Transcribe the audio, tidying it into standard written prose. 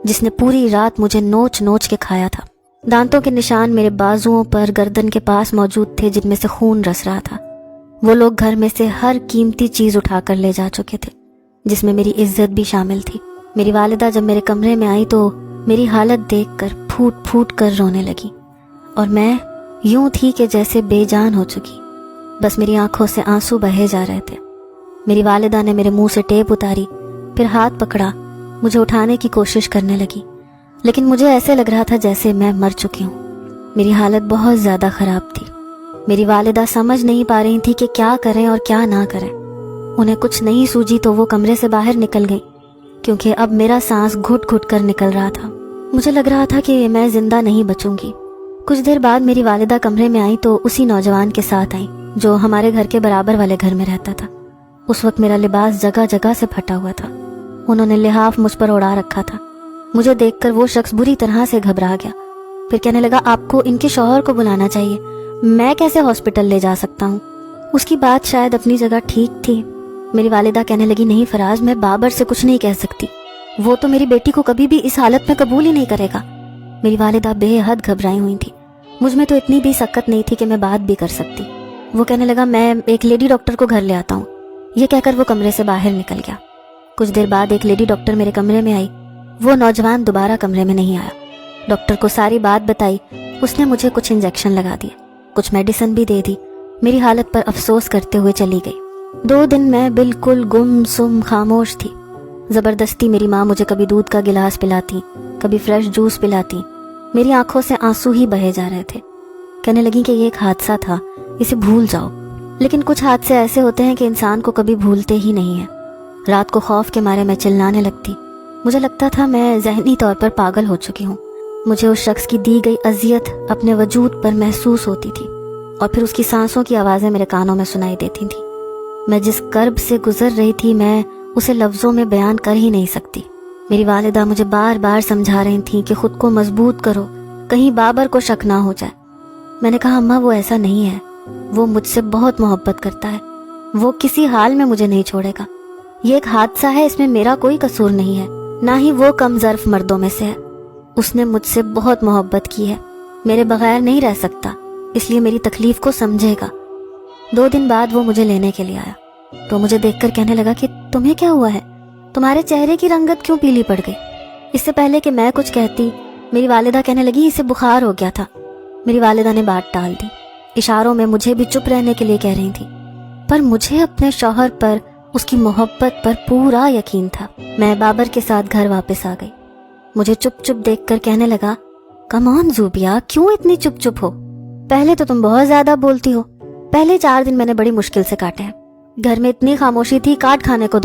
جس نے پوری رات مجھے نوچ نوچ کے کھایا تھا۔ دانتوں کے نشان میرے بازوؤں پر گردن کے پاس موجود تھے جن میں سے خون رس رہا تھا۔ وہ لوگ گھر میں سے ہر قیمتی چیز اٹھا کر لے جا چکے تھے، جس میں میری عزت بھی شامل تھی۔ میری والدہ جب میرے کمرے میں آئی تو میری حالت دیکھ کر پھوٹ پھوٹ کر رونے لگی، اور میں یوں تھی کہ جیسے بے جان ہو چکی، بس میری آنکھوں سے آنسو بہے جا رہے تھے۔ میری والدہ نے میرے منہ سے ٹیپ اتاری، پھر ہاتھ پکڑا، مجھے اٹھانے کی کوشش کرنے لگی، لیکن مجھے ایسے لگ رہا تھا جیسے میں مر چکی ہوں۔ میری حالت بہت زیادہ خراب تھی۔ میری والدہ سمجھ نہیں پا رہی تھی کہ کیا کریں اور کیا نہ کریں۔ انہیں کچھ نہیں سوجی تو وہ کمرے سے باہر نکل گئی، کیونکہ اب میرا سانس گھٹ گھٹ کر نکل رہا تھا۔ مجھے لگ رہا تھا کہ میں زندہ نہیں بچوں گی۔ کچھ دیر بعد میری والدہ کمرے میں آئی تو اسی نوجوان کے ساتھ آئی جو ہمارے گھر کے برابر والے گھر میں رہتا تھا۔ اس وقت میرا لباس جگہ جگہ سے پھٹا ہوا تھا۔ انہوں نے لحاف مجھ پر اڑا رکھا تھا۔ مجھے دیکھ کر وہ شخص بری طرح سے گھبرا گیا، پھر کہنے لگا آپ کو ان کے شوہر کو بلانا چاہیے، میں کیسے ہاسپٹل لے جا سکتا ہوں۔ اس کی بات شاید اپنی جگہ ٹھیک تھی۔ میری والدہ کہنے لگی نہیں فراز، میں بابر سے کچھ نہیں کہہ سکتی، وہ تو میری بیٹی کو کبھی بھی اس حالت میں قبول ہی نہیں کرے گا۔ میری والدہ بے حد گھبرائی ہوئی تھی، مجھ میں تو اتنی بھی سکت نہیں تھی کہ میں بات بھی کر سکتی۔ وہ کہنے لگا میں ایک لیڈی ڈاکٹر کو گھر لے آتا ہوں۔ یہ کہہ کر وہ کمرے سے باہر نکل گیا۔ کچھ دیر بعد ایک لیڈی ڈاکٹر میرے کمرے میں آئی۔ وہ نوجوان دوبارہ کمرے میں نہیں آیا۔ ڈاکٹر کو ساری بات بتائی، اس نے مجھے کچھ انجیکشن لگا دیے، کچھ میڈیسن بھی دے دی، میری حالت پر افسوس کرتے ہوئے چلی گئی۔ 2 دن میں بالکل گم سم خاموش تھی۔ زبردستی میری ماں مجھے کبھی دودھ کا گلاس پلاتی، کبھی فریش جوس پلاتی۔ میری آنکھوں سے آنسو ہی بہے جا رہے تھے۔ کہنے لگی کہ یہ ایک حادثہ تھا، اسے بھول جاؤ۔ لیکن کچھ حادثے ایسے ہوتے ہیں کہ انسان کو کبھی بھولتے ہی نہیں ہیں۔ رات کو خوف کے مارے میں چلانے لگتی۔ مجھے لگتا تھا میں ذہنی طور پر پاگل ہو چکی ہوں۔ مجھے اس شخص کی دی گئی اذیت اپنے وجود پر محسوس ہوتی تھی، اور پھر اس کی سانسوں کی آوازیں میرے کانوں میں سنائی دیتی تھیں۔ میں جس کرب سے گزر رہی تھی میں اسے لفظوں میں بیان کر ہی نہیں سکتی۔ میری والدہ مجھے بار بار سمجھا رہی تھیں کہ خود کو مضبوط کرو، کہیں بابر کو شک نہ ہو جائے۔ میں نے کہا اماں وہ ایسا نہیں ہے، وہ مجھ سے بہت محبت کرتا ہے، وہ کسی حال میں مجھے نہیں چھوڑے گا۔ یہ ایک حادثہ ہے، اس میں میرا کوئی قصور نہیں ہے، نہ ہی وہ کم ظرف مردوں میں سے ہے۔ اس نے مجھ سے بہت محبت کی ہے، میرے بغیر نہیں رہ سکتا، اس لیے میری تکلیف کو سمجھے گا۔ 2 دن بعد وہ مجھے لینے کے لیے آیا تو مجھے دیکھ کر کہنے لگا کہ تمہیں کیا ہوا ہے، تمہارے چہرے کی رنگت کیوں پیلی پڑ گئی؟ اس سے پہلے کہ میں کچھ کہتی میری والدہ کہنے لگی اسے بخار ہو گیا تھا۔ میری والدہ نے بات ٹال دی، اشاروں میں مجھے بھی چپ رہنے کے لیے کہہ رہی تھی، پر مجھے اپنے شوہر پر، اس کی محبت پر پورا یقین تھا۔ میں بابر کے ساتھ گھر واپس آ گئی۔ مجھے چپ چپ دیکھ کر کہنے لگا کم آن زوبیا، کیوں اتنی چپ چپ ہو؟ پہلے تو تم بہت زیادہ بولتی ہو۔ پہلے 4 دن میں نے بڑی مشکل سے کاٹے ہیں، گھر میں اتنی خاموشی تھی کاٹ کھانے کو